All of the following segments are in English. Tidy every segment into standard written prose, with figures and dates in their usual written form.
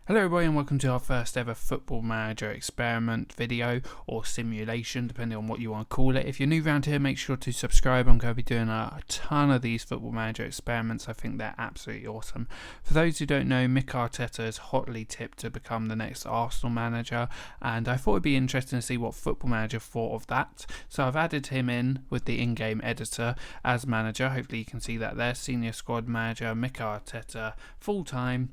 Hello everybody and welcome to our first ever Football Manager experiment video or simulation, depending on what you want to call it. If you're new around here, make sure to subscribe. I'm going to be doing a ton of these Football Manager experiments. I think they're absolutely awesome. For those who don't know, Mikel Arteta is hotly tipped to become the next Arsenal manager, and I thought it'd be interesting to see what Football Manager thought of that. So I've added him in with the in-game editor as manager. Hopefully you can see that there. Senior squad manager, Mikel Arteta, full-time,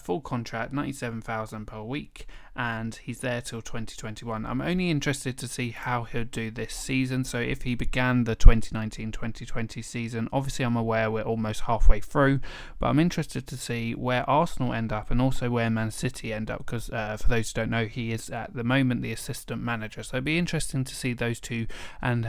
full contract, 97,000 per week, and he's there till 2021. I'm only interested to see how he'll do this season. So if he began the 2019-2020 season, obviously I'm aware we're almost halfway through, but I'm interested to see where Arsenal end up and also where Man City end up, because for those who don't know, he is at the moment the assistant manager. So it'd be interesting to see those two and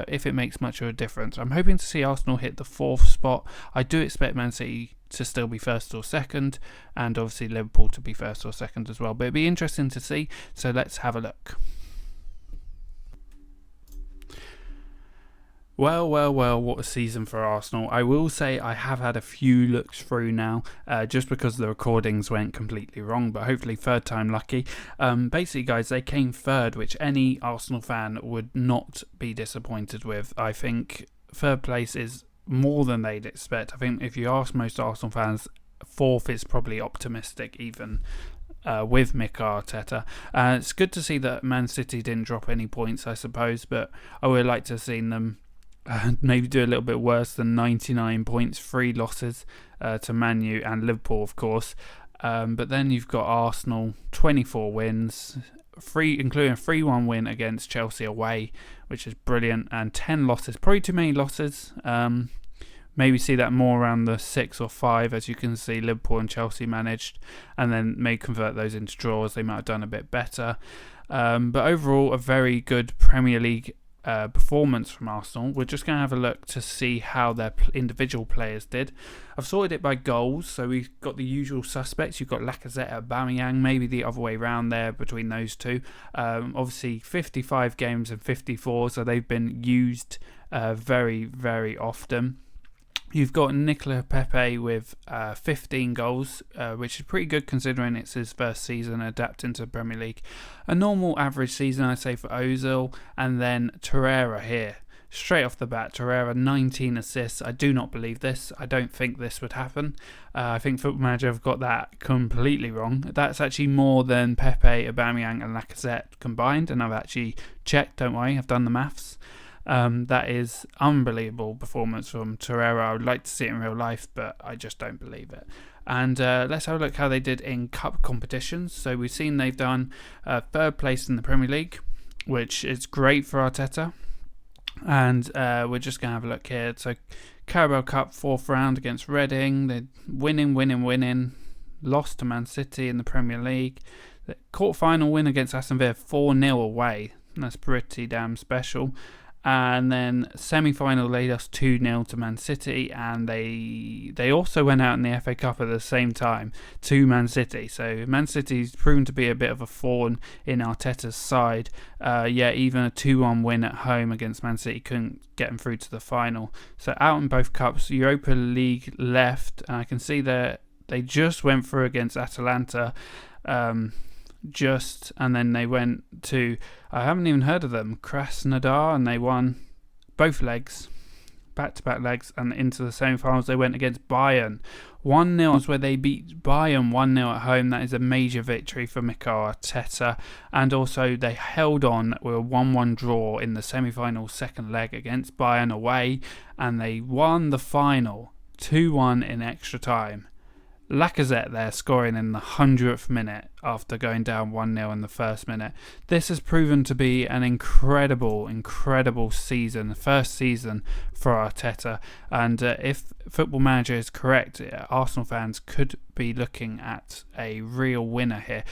if it makes much of a difference. I'm hoping to see Arsenal hit the 4th spot. I do expect Man City to still be first or second, and obviously Liverpool to be first or second as well, but it'd be interesting to see. So let's have a look. Well, what a season for Arsenal. I will say I have had a few looks through now, just because the recordings went completely wrong, but hopefully third time lucky. Basically, guys, they came third, which any Arsenal fan would not be disappointed with. I think third place is more than they'd expect. I think if you ask most Arsenal fans, 4th is probably optimistic even with Mikel Arteta. It's good to see that Man City didn't drop any points, I suppose, but I would like to have seen them maybe do a little bit worse than 99 points, 3 losses to Man U and Liverpool, of course. But then you've got Arsenal, 24 wins, including a 3-1 win against Chelsea away, which is brilliant, and 10 losses. Probably too many losses. Maybe see that more around the 6 or 5, as you can see Liverpool and Chelsea managed, and then may convert those into draws. They might have done a bit better. But overall, a very good Premier League performance from Arsenal. We're just going to have a look to see how their individual players did. I've sorted it by goals, so we've got the usual suspects. You've got Lacazette, Aubameyang, maybe the other way around there between those two. Obviously 55 games and 54, so they've been used very, very often. You've got Nicola Pepe with 15 goals, which is pretty good considering it's his first season adapting to the Premier League. A normal average season, I'd say, for Ozil. And then Torreira here. Straight off the bat, Torreira, 19 assists. I do not believe this. I don't think this would happen. I think Football Manager have got that completely wrong. That's actually more than Pepe, Aubameyang and Lacazette combined. And I've actually checked, don't worry, I've done the maths. That is unbelievable performance from Torreira. I would like to see it in real life, but I just don't believe it. And let's have a look how they did in cup competitions. So we've seen they've done 3rd place in the Premier League, which is great for Arteta. And we're just going to have a look here. So Carabao Cup 4th round against Reading. They're winning. Lost to Man City in the Premier League. The quarter-final win against Aston Villa 4-0 away. That's pretty damn special. And then semi-final laid us 2-0 to Man City, and they also went out in the FA Cup at the same time to Man City. So Man City's proven to be a bit of a thorn in Arteta's side. Even a 2-1 win at home against Man City couldn't get them through to the final. So out in both cups, Europa League left, and I can see that they just went through against Atalanta. And then they went to, I haven't even heard of them, Krasnodar, and they won both legs, back-to-back legs, and into the semi-finals they went against Bayern. 1-0 is where they beat Bayern 1-0 at home. That is a major victory for Mikel Arteta, and also they held on with a 1-1 draw in the semi-final second leg against Bayern away, and they won the final 2-1 in extra time. Lacazette there scoring in the 100th minute after going down 1-0 in the first minute. This has proven to be an incredible season, first season for Arteta. And if Football Manager is correct, Arsenal fans could be looking at a real winner here.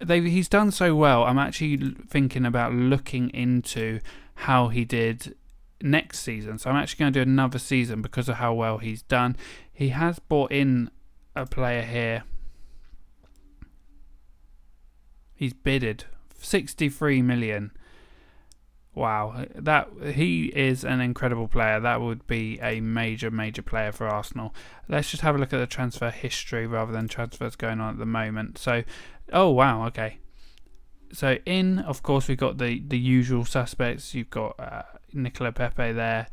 He's done so well, I'm actually thinking about looking into how he did next season. So I'm actually going to do another season because of how well he's done. He has brought in a player here. He's bidded 63 million. Wow, that he is an incredible player. That would be a major player for Arsenal. Let's just have a look at the transfer history rather than transfers going on at the moment. So, oh wow, okay. So of course, we've got the usual suspects. You've got Mikel Arteta there.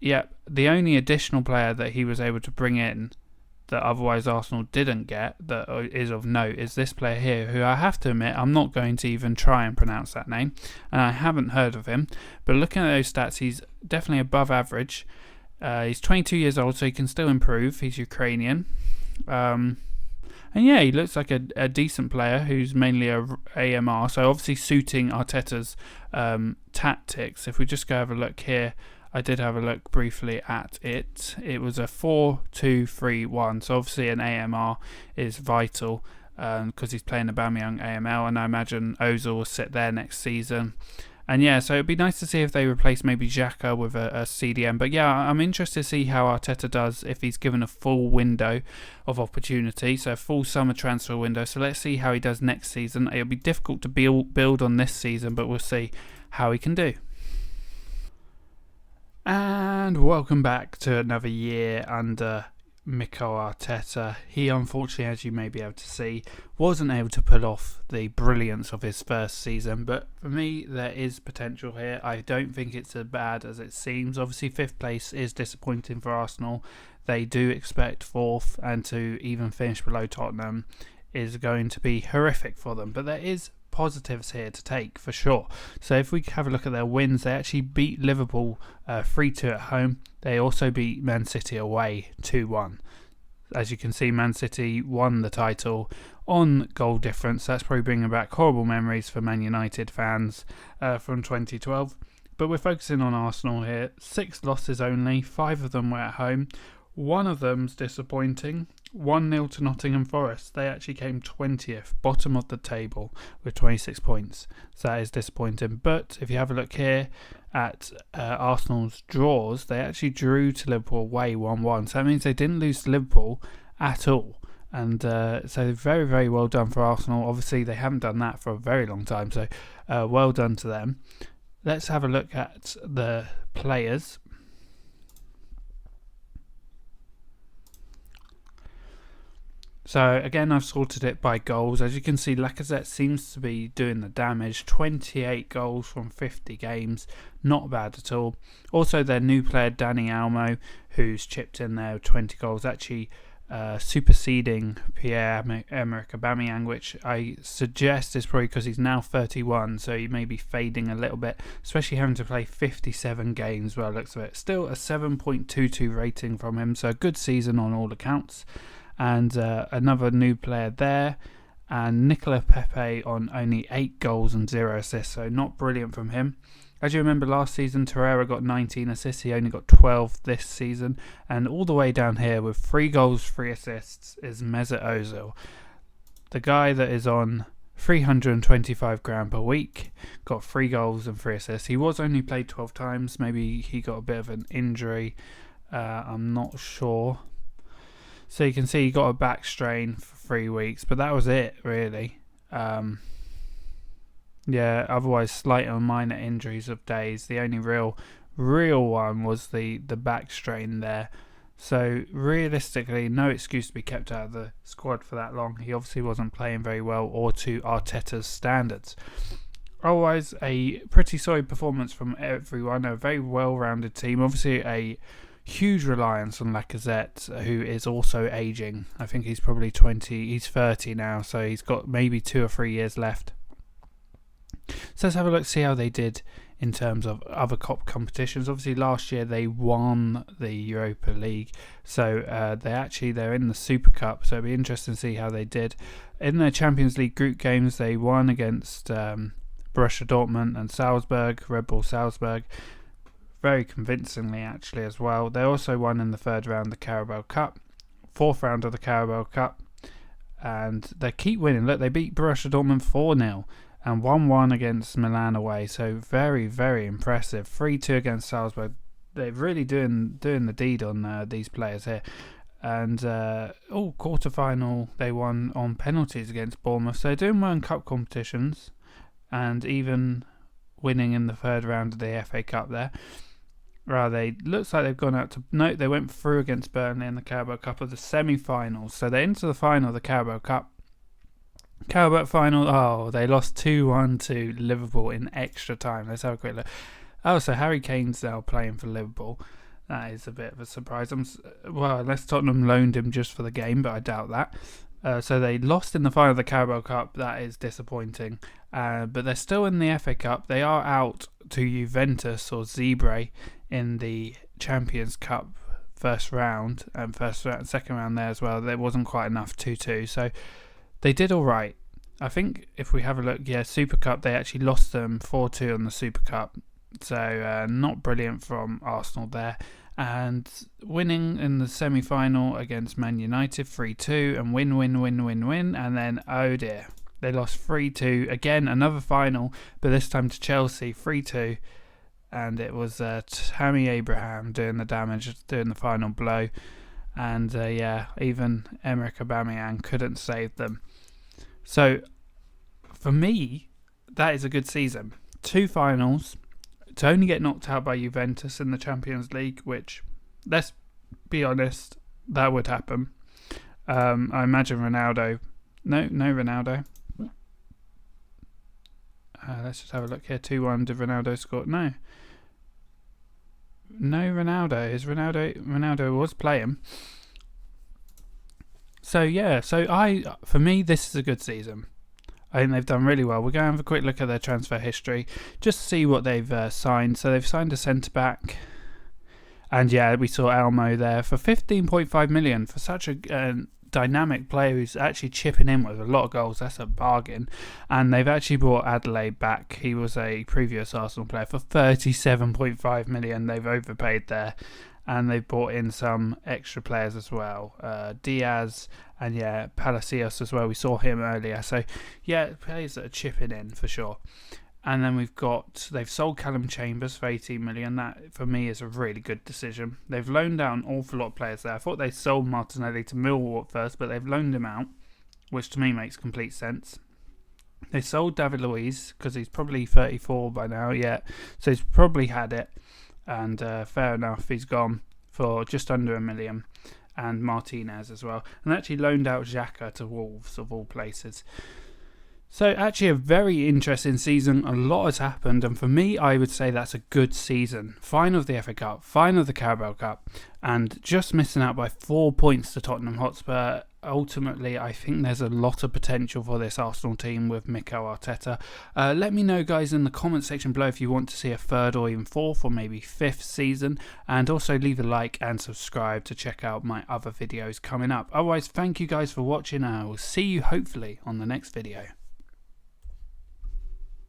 Yeah, the only additional player that he was able to bring in that otherwise Arsenal didn't get, that is of note, is this player here, who I have to admit I'm not going to even try and pronounce that name, and I haven't heard of him. But looking at those stats, he's definitely above average. He's 22 years old, so he can still improve. He's Ukrainian. And yeah, he looks like a decent player who's mainly a AMR, so obviously suiting Arteta's tactics. If we just go have a look here, I did have a look briefly at it. It was a 4-2-3-1, so obviously an AMR is vital because he's playing Aubameyang AML, and I imagine Ozil will sit there next season. And yeah, so it'd be nice to see if they replace maybe Xhaka with a CDM. But yeah, I'm interested to see how Arteta does if he's given a full window of opportunity, so a full summer transfer window. So let's see how he does next season. It'll be difficult to build on this season, but we'll see how he can do. And welcome back to another year under Mikel Arteta. He unfortunately, as you may be able to see, wasn't able to pull off the brilliance of his first season, but for me there is potential here. I don't think it's as bad as it seems. Obviously 5th place is disappointing for Arsenal. They do expect 4th, and to even finish below Tottenham is going to be horrific for them, but there is positives here to take for sure. So if we have a look at their wins, they actually beat Liverpool 3-2 at home. They also beat Man City away 2-1. As you can see, Man City won the title on goal difference. That's probably bringing back horrible memories for Man United fans from 2012. But we're focusing on Arsenal here. 6 losses only, 5 of them were at home. One of them's disappointing. 1-0 to Nottingham Forest. They actually came 20th, bottom of the table with 26 points. So that is disappointing. But if you have a look here at Arsenal's draws, they actually drew to Liverpool away 1-1. So that means they didn't lose to Liverpool at all. And so very, very well done for Arsenal. Obviously, they haven't done that for a very long time. So well done to them. Let's have a look at the players. So again, I've sorted it by goals. As you can see, Lacazette seems to be doing the damage. 28 goals from 50 games. Not bad at all. Also, their new player, Dani Olmo, who's chipped in there with 20 goals, actually superseding Pierre-Emerick Aubameyang, which I suggest is probably because he's now 31, so he may be fading a little bit, especially having to play 57 games by the looks of it. Still a 7.22 rating from him, so a good season on all accounts. And another new player there, and Mikel Arteta on only 8 goals and 0 assists, so not brilliant from him. As you remember, last season Torreira got 19 assists, he only got 12 this season. And all the way down here with 3 goals, 3 assists is Mesut Ozil, the guy that is on £325 per week, got 3 goals and 3 assists. He was only played 12 times, maybe he got a bit of an injury, I'm not sure. So you can see he got a back strain for 3 weeks, but that was it, really. Yeah, otherwise slight or minor injuries of days. The only real one was the back strain there. So realistically, no excuse to be kept out of the squad for that long. He obviously wasn't playing very well or to Arteta's standards. Otherwise, a pretty solid performance from everyone. A very well-rounded team. Obviously, a huge reliance on Lacazette, who is also aging. I think he's probably 20, he's 30 now, so he's got maybe 2 or 3 years left. So let's have a look, see how they did in terms of other cup competitions. Obviously last year they won the Europa League, so they're in the Super Cup, so it'll be interesting to see how they did. In their Champions League group games, they won against Borussia Dortmund and Salzburg, Red Bull Salzburg, very convincingly actually as well. They also won in the 3rd round the Carabao Cup, 4th round of the Carabao Cup, and they keep winning. Look, they beat Borussia Dortmund 4-0 and 1-1 against Milan away, so very, very impressive. 3-2 against Salzburg. They're really doing the deed on these players here. And quarter-final they won on penalties against Bournemouth, so they're doing well in cup competitions. And even winning in the third round of the FA Cup there. They looks like they've gone out to... No, they went through against Burnley in the Carabao Cup of the semi-finals. So they're into the final of the Carabao Cup. Carabao final, they lost 2-1 to Liverpool in extra time. Let's have a quick look. So Harry Kane's now playing for Liverpool. That is a bit of a surprise. Unless Tottenham loaned him just for the game, but I doubt that. So they lost in the final of the Carabao Cup. That is disappointing. But they're still in the FA Cup. They are out to Juventus or Zebra in the Champions Cup first round and second round there as well. There wasn't quite enough 2-2. So they did all right. I think if we have a look, Super Cup, they actually lost them 4-2 on the Super Cup. So not brilliant from Arsenal there. And winning in the semi-final against Man United 3-2 and win. And then, oh dear, they lost 3-2. Again, another final, but this time to Chelsea, 3-2. And it was Tammy Abraham doing the damage, doing the final blow. And even Emerick Aubameyang couldn't save them. So, for me, that is a good season. 2 finals. To only get knocked out by Juventus in the Champions League, which, let's be honest, that would happen. I imagine Ronaldo. No Ronaldo. Let's just have a look here. 2-1. Did Ronaldo score? No Ronaldo. Ronaldo was playing. So for me, this is a good season. I think they've done really well. We're going to have a quick look at their transfer history just to see what they've signed. So they've signed a centre-back. And we saw Elmo there for 15.5 million for such a dynamic player who's actually chipping in with a lot of goals. That's a bargain. And they've actually brought Adelaide back. He was a previous Arsenal player for 37.5 million. They've overpaid there. And they've brought in some extra players as well. Diaz and Palacios as well. We saw him earlier. So players that are chipping in for sure. And then they've sold Callum Chambers for 18 million. That for me is a really good decision. They've loaned out an awful lot of players there. I thought they sold Martinelli to Millwall at first, but they've loaned him out, which to me makes complete sense. They sold David Luiz because he's probably 34 by now. So he's probably had it. And fair enough, he's gone for just under $1 million. And Martinez as well. And actually loaned out Xhaka to Wolves, of all places. So actually a very interesting season. A lot has happened. And for me, I would say that's a good season. Final of the FA Cup, final of the Carabao Cup. And just missing out by 4 points to Tottenham Hotspur. Ultimately, I think there's a lot of potential for this Arsenal team with Mikel Arteta. Let me know, guys, in the comment section below if you want to see a 3rd or even 4th or maybe 5th season. And also leave a like and subscribe to check out my other videos coming up. Otherwise, thank you guys for watching and I will see you hopefully on the next video.